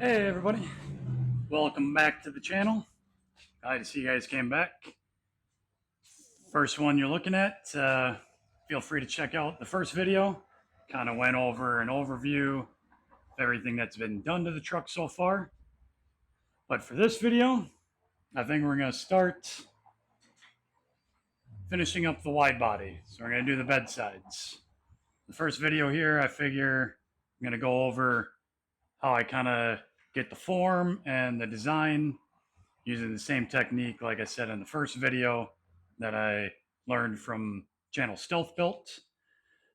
Hey everybody, welcome back to the channel. Glad to see you guys came back. First one you're looking at, feel free to check out the first video. Kind of went over an overview of everything that's been done to the truck so far. But for this video, I think we're going to start finishing up the wide body. So we're going to do the bedsides. The first video here, I figure I'm going to go over how I kind of get the form and the design using the same technique, like I said in the first video, that I learned from channel Stealth Built.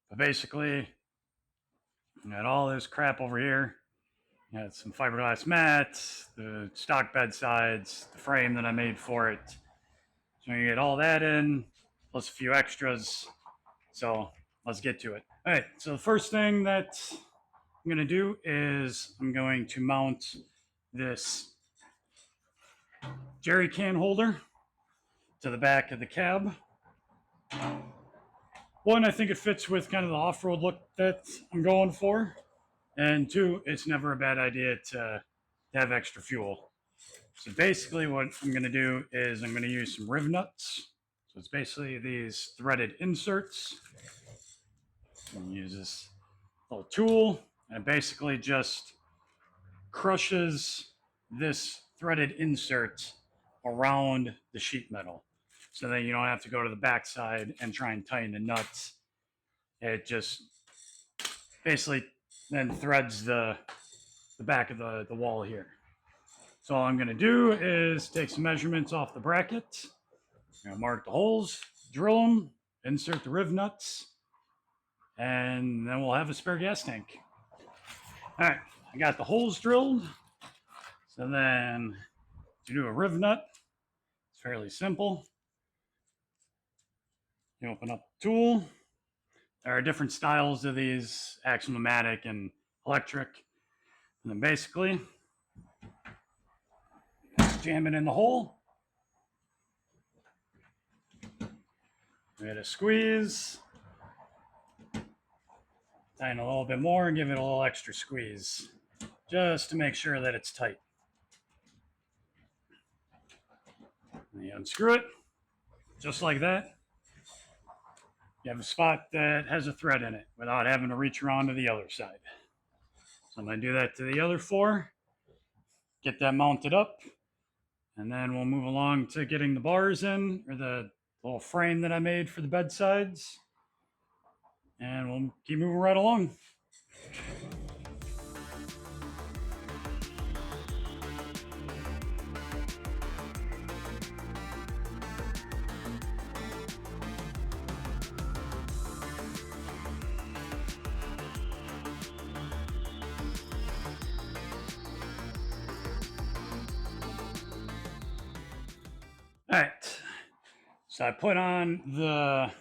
But basically, I got all this crap over here. I got some fiberglass mats, the stock bedsides, the frame that I made for it. So you get all that in, plus a few extras. So let's get to it. All right, so the first thing that I'm going to do is I'm going to mount this jerry can holder to the back of the cab. One, I think it fits with kind of the off-road look that I'm going for. And two, it's never a bad idea to have extra fuel. So basically what I'm going to do is I'm going to use some riv nuts. So it's basically these threaded inserts. I'm use this little tool, and it basically just crushes this threaded insert around the sheet metal. So that you don't have to go to the backside and try and tighten the nuts. It just basically then threads the back of the wall here. So all I'm going to do is take some measurements off the bracket. I'm going to mark the holes, drill them, insert the riv nuts, and then we'll have a spare gas tank. All right, I got the holes drilled. So then to do a riv nut, it's fairly simple. You open up the tool. There are different styles of these, axiomatic and electric. And then basically, just jam it in the hole. Give it a squeeze. Tighten a little bit more and give it a little extra squeeze, just to make sure that it's tight. And you unscrew it, just like that. You have a spot that has a thread in it without having to reach around to the other side. So I'm going to do that to the other four, get that mounted up, and then we'll move along to getting the bars in, or the little frame that I made for the bedsides, and we'll keep moving right along. All right, so I put on the,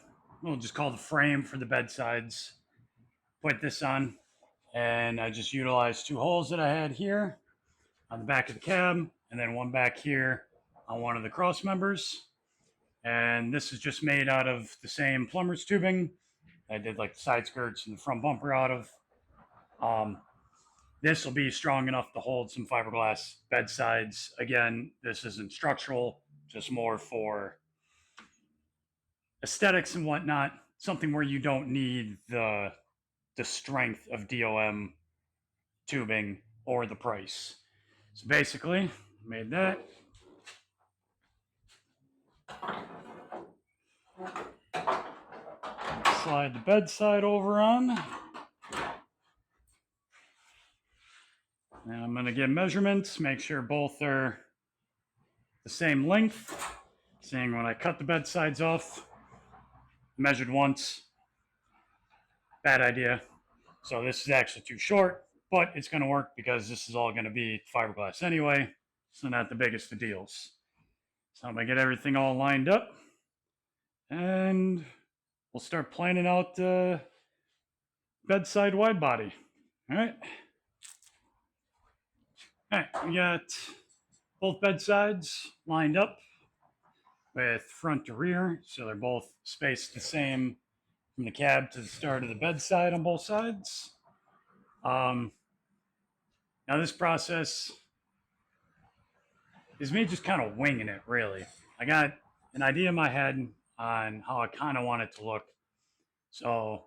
we'll just call the frame for the bedsides, put this on, and I just utilized two holes that I had here on the back of the cab, and then one back here on one of the cross members. And this is just made out of the same plumber's tubing I did like the side skirts and the front bumper out of. This will be strong enough to hold some fiberglass bedsides. Again, this isn't structural, just more for aesthetics and whatnot. Something where you don't need the strength of DOM tubing or the price. So basically, made that. Slide the bedside over on. And I'm going to get measurements, make sure both are the same length. Seeing when I cut the bedsides off, measured once, bad idea. So this is actually too short, but it's going to work because this is all going to be fiberglass anyway, so not the biggest of deals. So I'm going to get everything all lined up, and we'll start planning out the bedside wide body. All right. All right, we got both bedsides lined up with front to rear, so they're both spaced the same from the cab to the start of the bedside on both sides. Now this process is me just kind of winging it, really. I got an idea in my head on how I kind of want it to look. So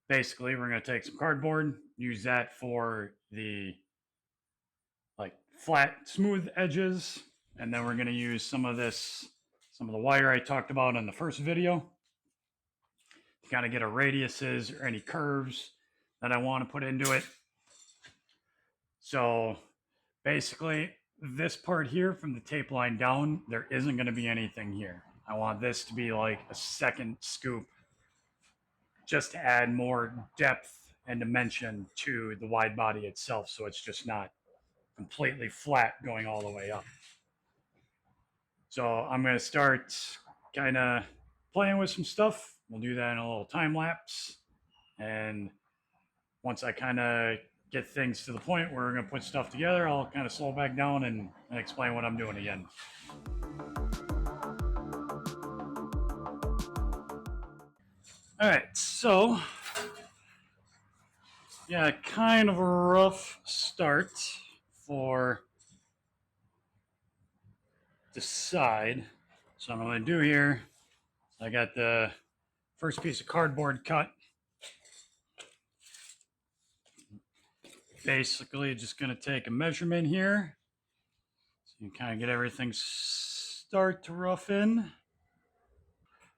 basically, we're going to take some cardboard, use that for the like flat, smooth edges, and then we're going to use some of this, some of the wire I talked about in the first video to kind of get a radiuses or any curves that I want to put into it. So basically, this part here from the tape line down, there isn't going to be anything here. I want this to be like a second scoop just to add more depth and dimension to the wide body itself, so it's just not completely flat going all the way up. So I'm going to start kind of playing with some stuff. We'll do that in a little time lapse. And once I kind of get things to the point where we're going to put stuff together, I'll kind of slow back down and explain what I'm doing again. All right, so yeah, kind of a rough start for the side. So what I'm going to do here, I got the first piece of cardboard cut. Basically, just going to take a measurement here. So you kind of get everything start to rough in.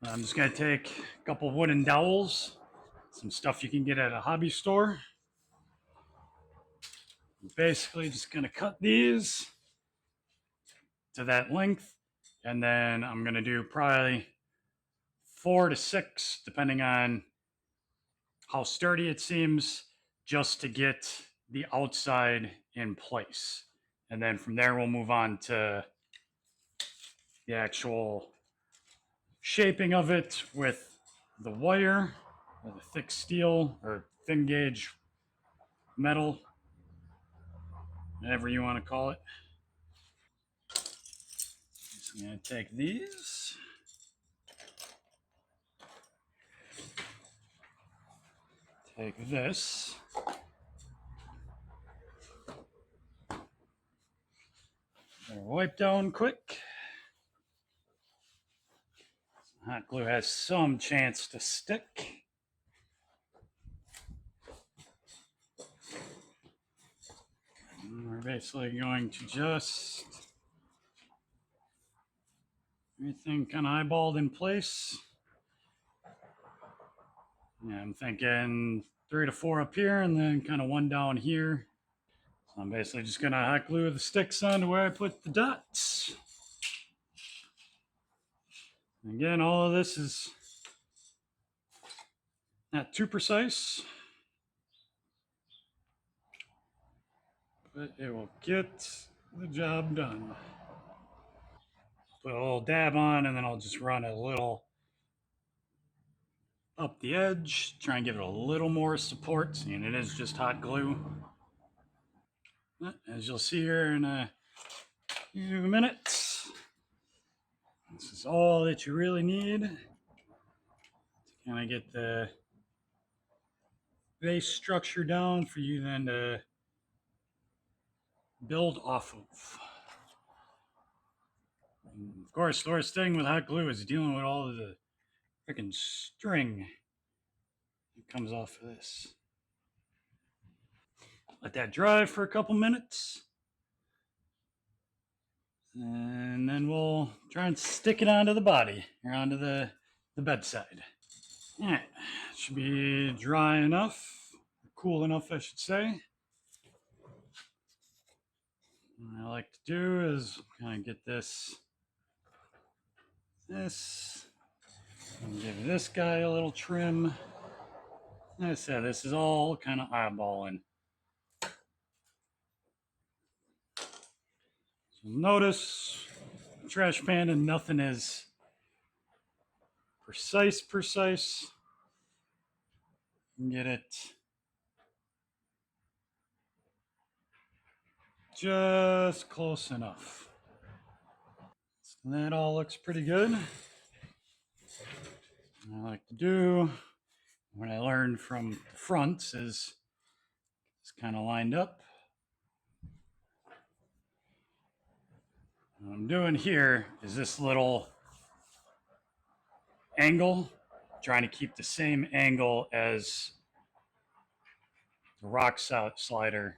I'm just going to take a couple wooden dowels, some stuff you can get at a hobby store. Basically, just going to cut these to that length. And then I'm going to do probably 4 to 6, depending on how sturdy it seems, just to get the outside in place. And then from there, we'll move on to the actual shaping of it with the wire, or the thick steel, or thin gauge metal, whatever you want to call it. So I'm going to take these. Take this. Wipe down quick. Hot glue has some chance to stick. And we're basically going to just everything kind of eyeballed in place. Yeah, I'm thinking 3 to 4 up here and then kind of 1 down here. So I'm basically just going to hot glue the sticks onto where I put the dots. Again, all of this is not too precise, but it will get the job done. Put a little dab on, and then I'll just run a little up the edge, try and give it a little more support, and it is just hot glue. As you'll see here in a few minutes, this is all that you really need to kind of get the base structure down for you then to build off of. And of course, the worst thing with hot glue is dealing with all of the freaking string that comes off of this. Let that dry for a couple minutes. And then we'll try and stick it onto the body, or onto the bedside. All right, should be dry enough, cool enough, I should say. What I like to do is kind of get this, and give this guy a little trim. Like I said, this is all kind of eyeballing. So notice, trash pan and nothing is precise. Get it just close enough. So that all looks pretty good. What I like to do, what I learned from the fronts is it's kind of lined up. What I'm doing here is this little angle, trying to keep the same angle as the rock slider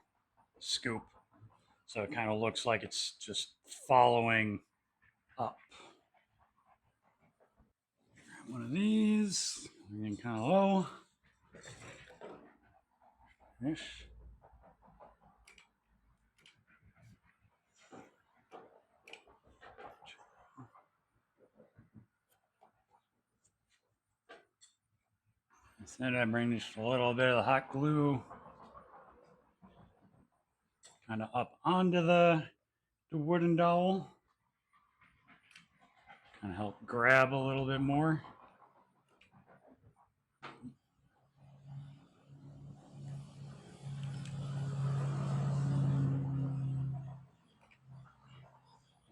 scoop. So it kind of looks like it's just following up. One of these, getting kind of low. Ish. Instead, I bring just a little bit of the hot glue kind of up onto the wooden dowel. Kind of help grab a little bit more.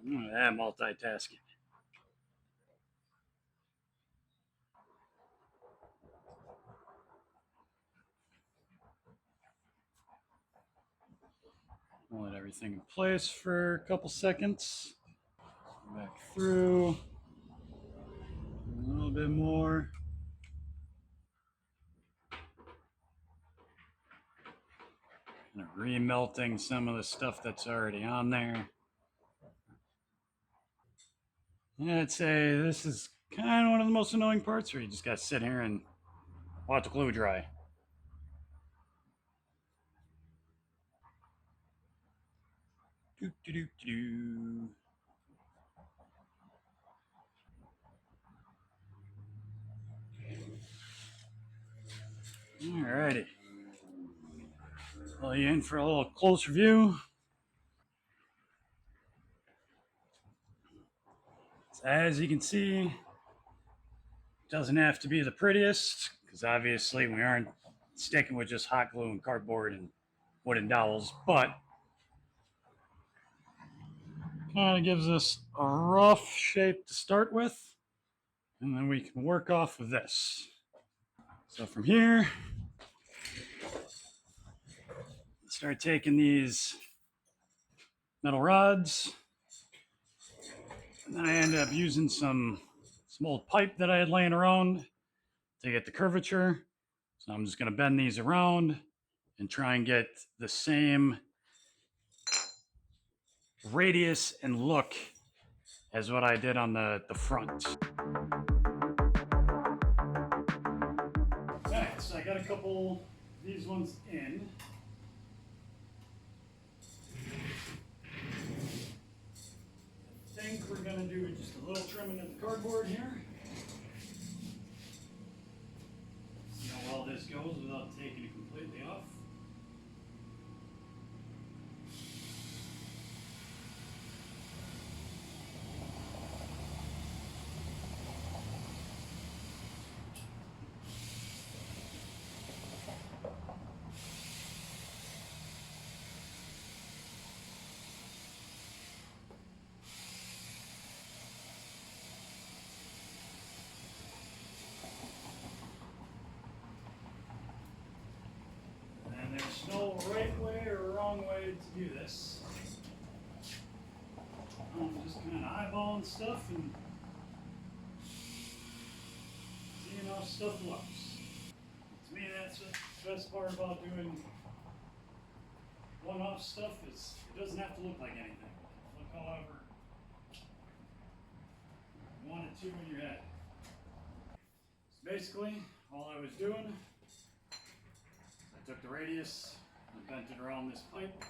Look at that multitasking. I'll let everything in place for a couple seconds. Back through a little bit more. Kind of remelting some of the stuff that's already on there. Yeah, I'd say this is kind of one of the most annoying parts where you just got to sit here and watch the glue dry. Doo, doo, doo, doo. Alrighty. Pull you in for a little closer view. So as you can see, it doesn't have to be the prettiest because obviously we aren't sticking with just hot glue and cardboard and wooden dowels, but kind of gives us a rough shape to start with, and then we can work off of this. So from here, start taking these metal rods, and then I end up using some old pipe that I had laying around to get the curvature. So I'm just going to bend these around and try and get the same radius and look as what I did on the front. Alright, so I got a couple of these ones in. I think we're going to do just a little trimming of the cardboard here. See how well this goes without taking it completely off. And there's no right way or wrong way to do this. I'm just kind of eyeballing stuff and seeing how stuff looks. To me, that's the best part about doing one-off stuff is it doesn't have to look like anything. Look however you want it to in your head. So basically, all I was doing, I took the radius and bent it around this pipe. A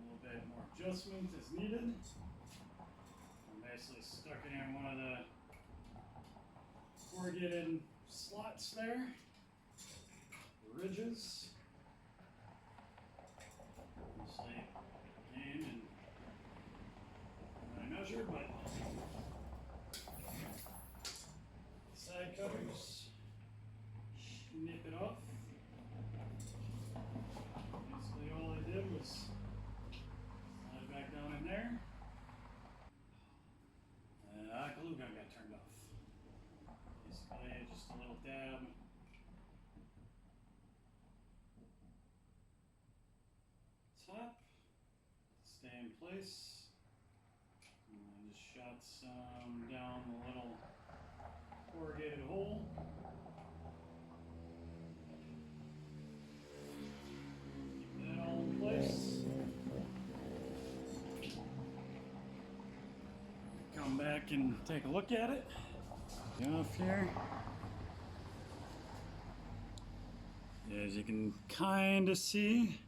little bit more adjustment is needed. I basically stuck it in one of the corrugated slots there, the ridges. Obviously, came and I measured, but side cutters, nip it off. Basically, all I did was slide it back down in there. Glue gun got turned off. Basically, just a little dab. Top, stay in place. Shot some down the little corrugated hole. Keep that all in place. Come back and take a look at it. Off here. As you can kind of see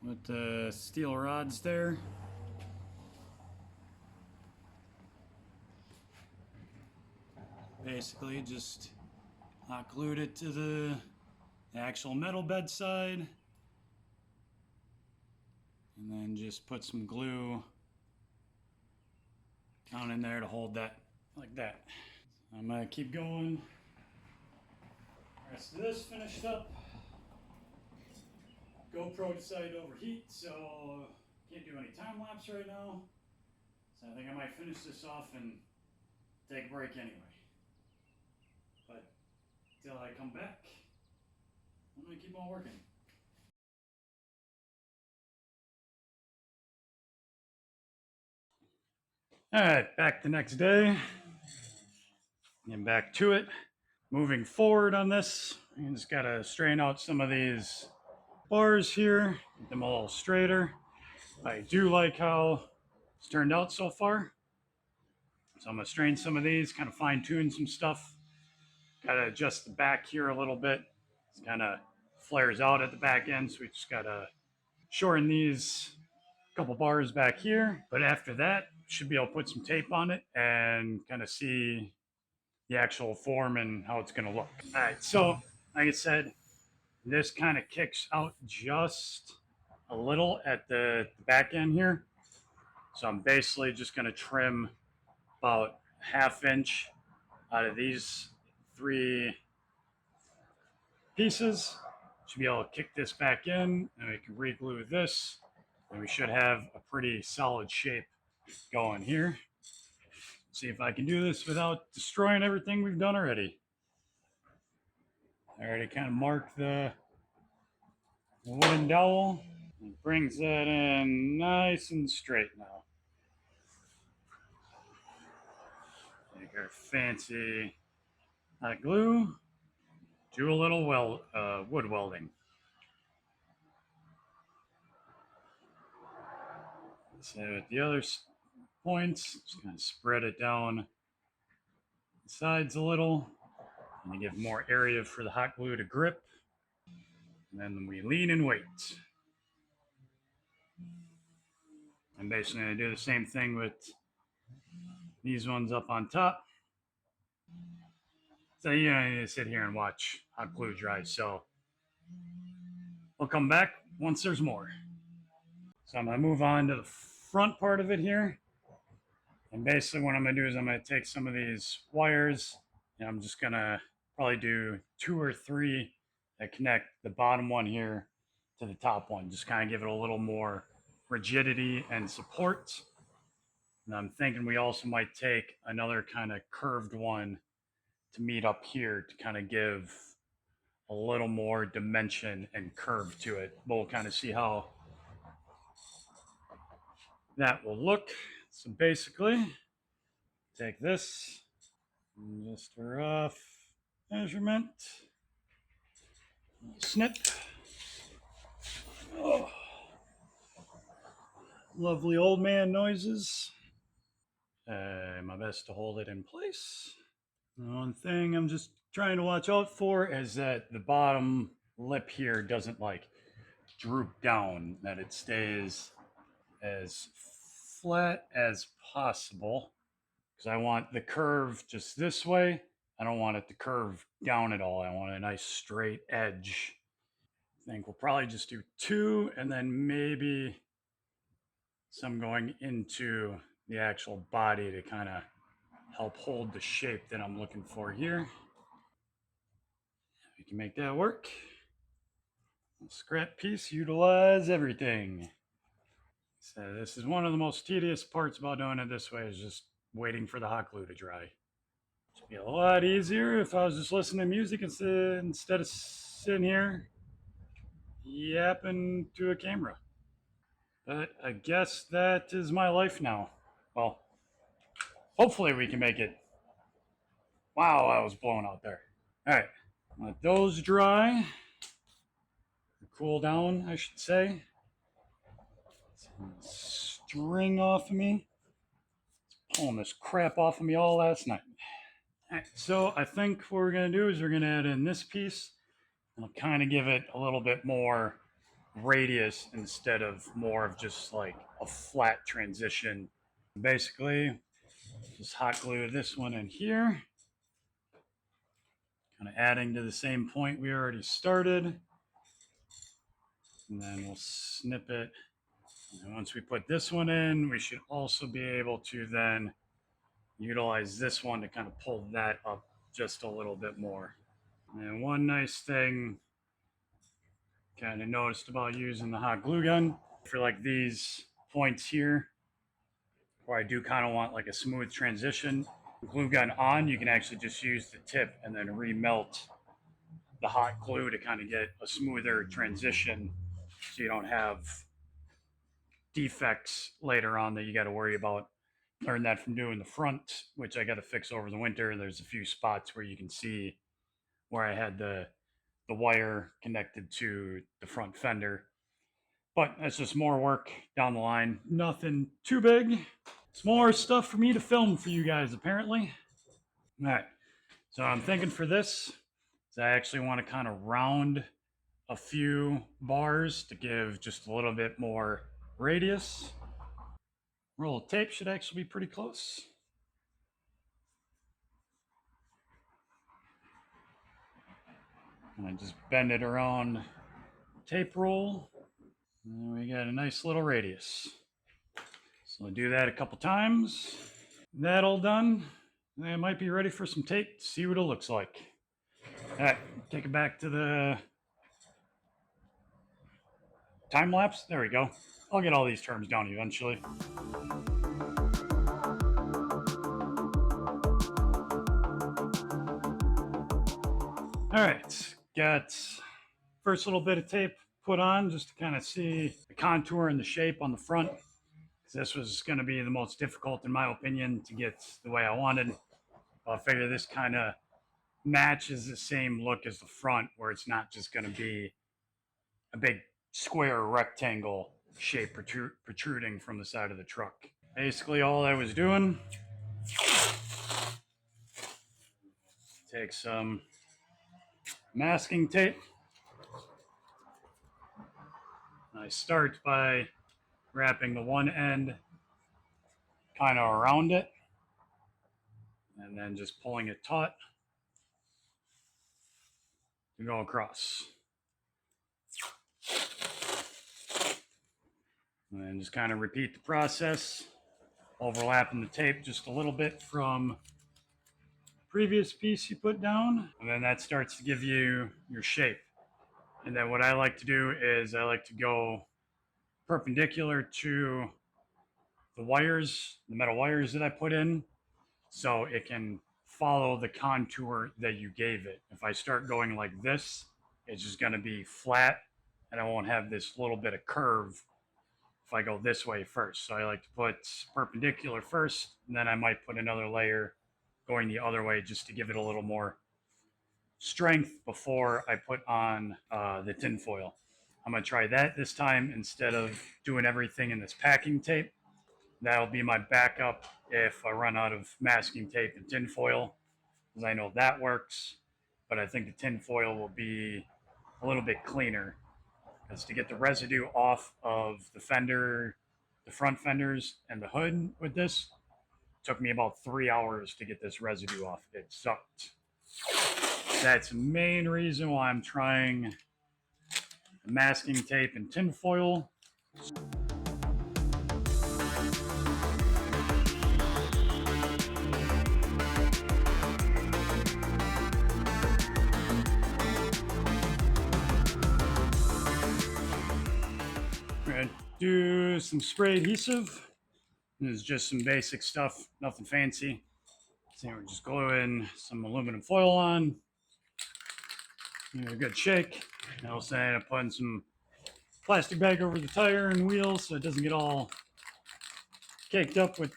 with the steel rods there. Basically just hot glued it to the actual metal bedside and then just put some glue down in there to hold that like that. I'm gonna keep going. The rest of this finished up. GoPro decided to overheat, so can't do any time lapse right now. So I think I might finish this off and take a break anyway. But till I come back, I'm gonna keep on working. All right, back the next day. And back to it. Moving forward on this, you just gotta straighten out some of these bars here, get them a little straighter. I do like how it's turned out so far. So I'm gonna straighten some of these, kind of fine tune some stuff. Gotta adjust the back here a little bit. It's kind of flares out at the back end, so we just gotta shorten these couple bars back here. But after that, should be able to put some tape on it and kind of see the actual form and how it's gonna look. All right, so like I said, this kind of kicks out just a little at the back end here. So I'm basically just gonna trim about ½ inch out of these 3 pieces. Should be able to kick this back in and we can re-glue this and we should have a pretty solid shape going here. See if I can do this without destroying everything we've done already. I already kind of marked the wooden dowel. It brings that in nice and straight now. Take our fancy hot glue, do a little wood welding. So with the other points, just kind of spread it down the sides a little and to give more area for the hot glue to grip. And then we lean and wait. I'm basically going to do the same thing with these ones up on top. So you don't need to sit here and watch hot glue dry. So we'll come back once there's more. So I'm going to move on to the front part of it here. And basically what I'm going to do is I'm going to take some of these wires and I'm just going to probably do 2 or 3 that connect the bottom one here to the top one. Just kind of give it a little more rigidity and support. And I'm thinking we also might take another kind of curved one to meet up here to kind of give a little more dimension and curve to it. We'll kind of see how that will look. So basically, take this, and just a rough measurement, snip. Oh, lovely old man noises. My best to hold it in place. The one thing I'm just trying to watch out for is that the bottom lip here doesn't like droop down, that it stays as flat as possible because I want the curve just this way. I don't want it to curve down at all. I want a nice straight edge. I think we'll probably just do 2 and then maybe some going into the actual body to kind of help hold the shape that I'm looking for here. We can make that work. Scrap piece, utilize everything. So this is one of the most tedious parts about doing it this way, is just waiting for the hot glue to dry. It'd be a lot easier if I was just listening to music instead of sitting here yapping to a camera. But I guess that is my life now. Well, hopefully we can make it. Wow, I was blown out there. All right, let those dry. Cool down, I should say. String off of me. It's pulling this crap off of me all last night. All right, so I think what we're going to do is we're going to add in this piece and I'll kind of give it a little bit more radius instead of more of just like a flat transition. Basically, just hot glue this one in here, kind of adding to the same point we already started. And then we'll snip it. And once we put this one in, we should also be able to then utilize this one to kind of pull that up just a little bit more. And one nice thing kind of noticed about using the hot glue gun for like these points here, where I do kind of want like a smooth transition. Glue gun on, you can actually just use the tip and then remelt the hot glue to kind of get a smoother transition so you don't have defects later on that you got to worry about. Learned that from doing the front, which I got to fix over the winter. There's a few spots where you can see where I had the wire connected to the front fender. But that's just more work down the line. Nothing too big. It's more stuff for me to film for you guys, apparently. All right. So I'm thinking for this is I actually want to kind of round a few bars to give just a little bit more radius. Roll of tape should actually be pretty close. And I just bend it around tape roll. And we got a nice little radius. So I'll do that a couple times. That all done. I might be ready for some tape to see what it looks like. All right, take it back to the time lapse. There we go. I'll get all these terms down eventually. All right, got first little bit of tape put on just to kind of see the contour and the shape on the front. This was going to be the most difficult, in my opinion, to get the way I wanted. I figure this kind of matches the same look as the front, where it's not just going to be a big square rectangle shape protruding from the side of the truck. Basically, all I was doing, take some masking tape. I start by wrapping the one end kind of around it and then just pulling it taut to go across. And then just kind of repeat the process, overlapping the tape just a little bit from the previous piece you put down. And then that starts to give you your shape. And then what I like to do is I like to go perpendicular to the wires, the metal wires that I put in, so it can follow the contour that you gave it. If I start going like this, it's just going to be flat and I won't have this little bit of curve if I go this way first. So I like to put perpendicular first, and then I might put another layer going the other way just to give it a little more strength before I put on the tin foil. I'm going to try that this time instead of doing everything in this packing tape. That'll be my backup if I run out of masking tape and tin foil, because I know that works. But I think the tin foil will be a little bit cleaner, because to get the residue off of the fender, the front fenders, and the hood with this, took me about 3 hours to get this residue off. It sucked. That's the main reason why I'm trying masking tape and tin foil. We're gonna do some spray adhesive. This is just some basic stuff, nothing fancy. So we're just gluing some aluminum foil on. Give it a good shake. I'll say I'm putting some plastic bag over the tire and wheels so it doesn't get all caked up with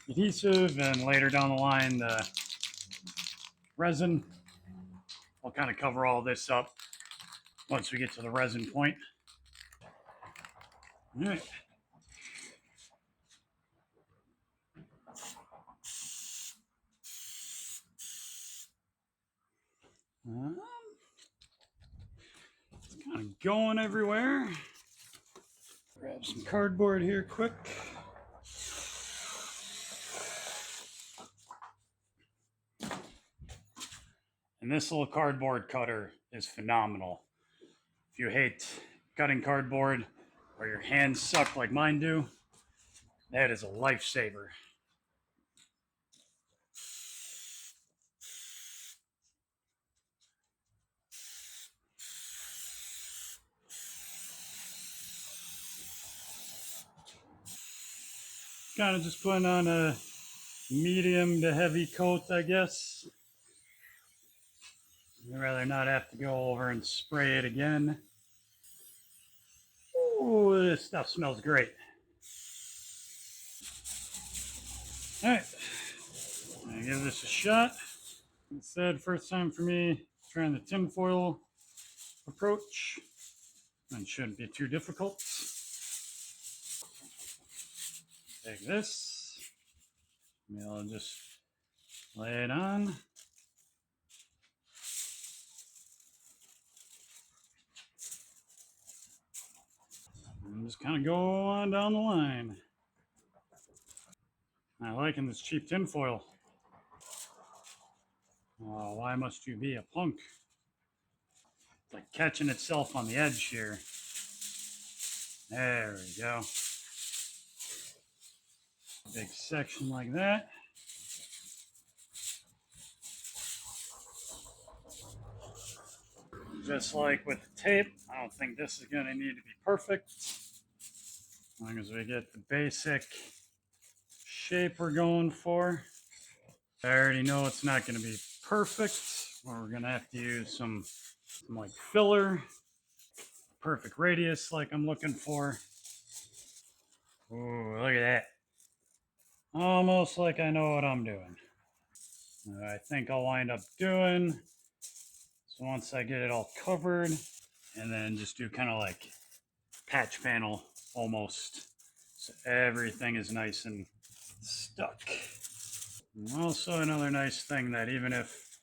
adhesive, and later down the line the resin. I'll kind of cover all this up once we get to the resin point. All right. It's kind of going everywhere. Grab some cardboard here quick. And this little cardboard cutter is phenomenal. If you hate cutting cardboard or your hands suck like mine do, that is a lifesaver. Kind of just putting on a medium to heavy coat, I guess. I'd rather not have to go over and spray it again. Oh, this stuff smells great. All right, I'm gonna give this a shot. Like I said, first time for me trying the tinfoil approach. It shouldn't be too difficult. Take this. Maybe I'll just lay it on. And just kind of go on down the line. I liking this cheap tinfoil. Oh, why must you be a punk? It's like catching itself on the edge here. There we go. Big section like that. Just like with the tape, I don't think this is going to need to be perfect. As long as we get the basic shape we're going for. I already know it's not going to be perfect. We're going to have to use some like filler. Perfect radius like I'm looking for. Ooh, look at that. Almost like I know what I'm doing. I think I'll wind up doing. So once I get it all covered, and then just do kind of like patch panel almost. So everything is nice and stuck. And also another nice thing that even if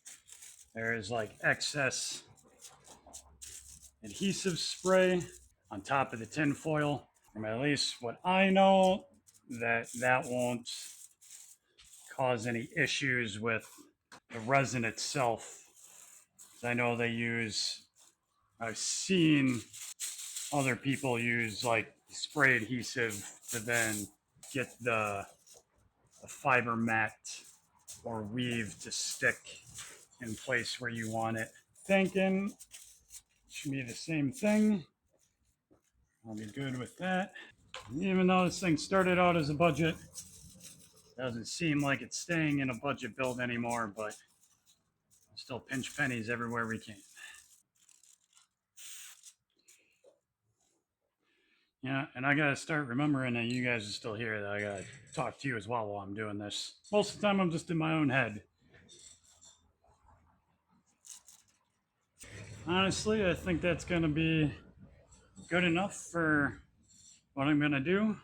there is like excess adhesive spray on top of the tin foil, from at least what I know, that won't cause any issues with the resin itself. I know I've seen other people use like spray adhesive to then get the fiber mat or weave to stick in place where you want it. Thinking it should be the same thing. I'll be good with that. Even though this thing started out as a budget, doesn't seem like it's staying in a budget build anymore, but still pinch pennies everywhere we can. Yeah, and I gotta start remembering that you guys are still here, that I gotta talk to you as well while I'm doing this. Most of the time I'm just in my own head. Honestly, I think that's gonna be good enough for what I'm gonna do.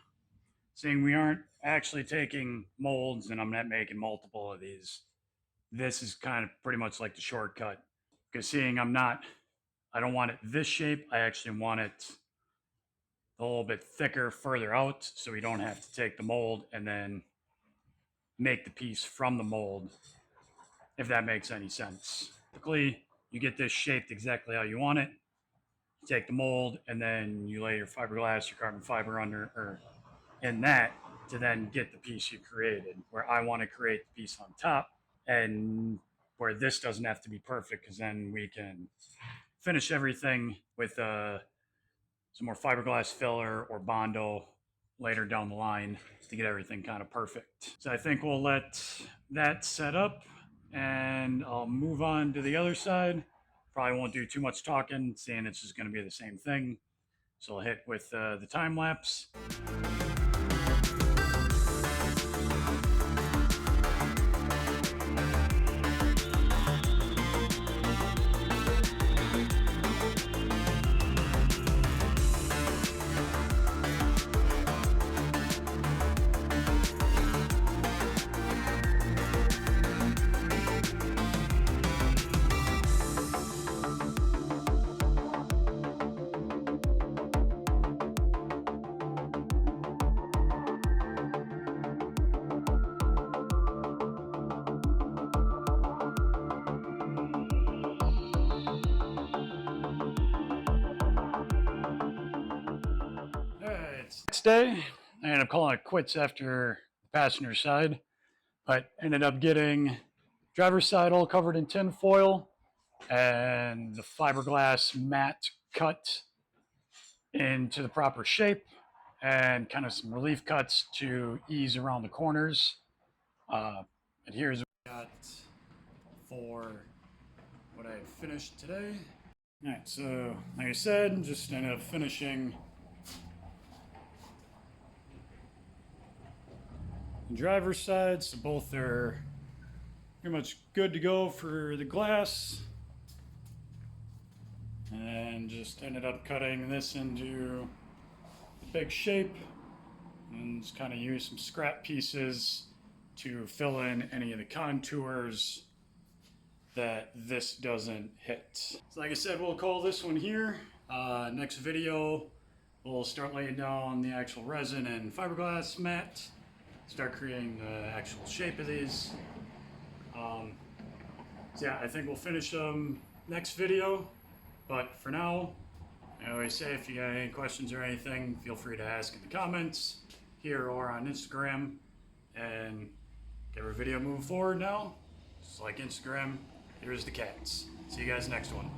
Seeing we aren't actually taking molds and I'm not making multiple of these, this is kind of pretty much like the shortcut. Because seeing I don't want it this shape, I actually want it a little bit thicker further out so we don't have to take the mold and then make the piece from the mold, if that makes any sense. Typically, you get this shaped exactly how you want it. You take the mold and then you lay your fiberglass, your carbon fiber under or in that to then get the piece you created. Where I want to create the piece on top, and where this doesn't have to be perfect because then we can finish everything with some more fiberglass filler or Bondo later down the line to get everything kind of perfect. So I think we'll let that set up and I'll move on to the other side. Probably won't do too much talking, seeing it's just going to be the same thing. So I'll hit with the time lapse. It's next day, I ended up calling it quits after the passenger side, but ended up getting driver's side all covered in tin foil and the fiberglass mat cut into the proper shape and kind of some relief cuts to ease around the corners. And here's what I got for what I had finished today. All right, so like I said, just ended up finishing the driver's side, so both are pretty much good to go for the glass. And just ended up cutting this into a big shape and just kind of use some scrap pieces to fill in any of the contours that this doesn't hit. So like I said, we'll call this one here. Next video, we'll start laying down the actual resin and fiberglass mat, start creating the actual shape of these. So yeah, I think we'll finish them next video. But for now, I always say if you got any questions or anything, feel free to ask in the comments here or on Instagram. And get our video moving forward now. Just like Instagram, here's the cats. See you guys next one.